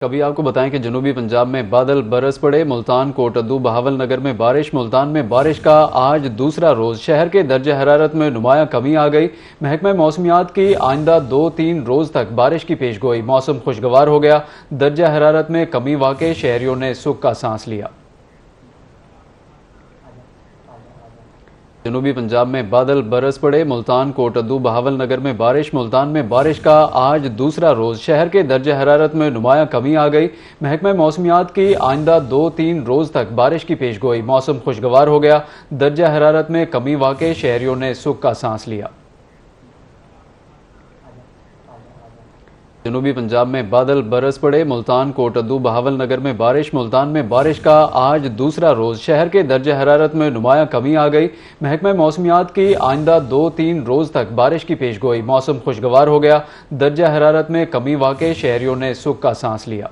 कभी आपको बताएं कि जनूबी पंजाब में बादल बरस पड़े। मुल्तान, कोटद्दू, बहावल नगर में बारिश। मुल्तान में बारिश का आज दूसरा रोज। शहर के दर्जे हरारत में नुमाया कमी आ गई। महकमा मौसमियात की आइंदा 2-3 रोज तक बारिश की पेशगोई। मौसम खुशगवार हो गया। दर्जा हरारत में कमी वाक़े शहरियों ने सुख का सांस लिया। जनूबी पंजाब में बादल बरस पड़े। मुल्तान, कोटद्दू, बहावल नगर में बारिश। मुल्तान में बारिश का आज दूसरा रोज। शहर के दर्जे हरारत में नुमाया कमी आ गई। महकमा मौसमियात की आइंदा 2-3 रोज तक बारिश की पेशगोई। मौसम खुशगवार हो गया। दर्जा हरारत में कमी वाक़े शहरियों ने सुख का सांस लिया। जनूबी पंजाब में बादल बरस पड़े। मुल्तान, कोटद्दू, बहावल नगर में बारिश। मुल्तान में बारिश का आज दूसरा रोज। शहर के दर्जे हरारत में नुमाया कमी आ गई। महकमा मौसमियात की आइंदा 2-3 रोज तक बारिश की पेशगोई। मौसम खुशगवार हो गया। दर्जा हरारत में कमी वाक़े शहरियों ने सुख का सांस लिया।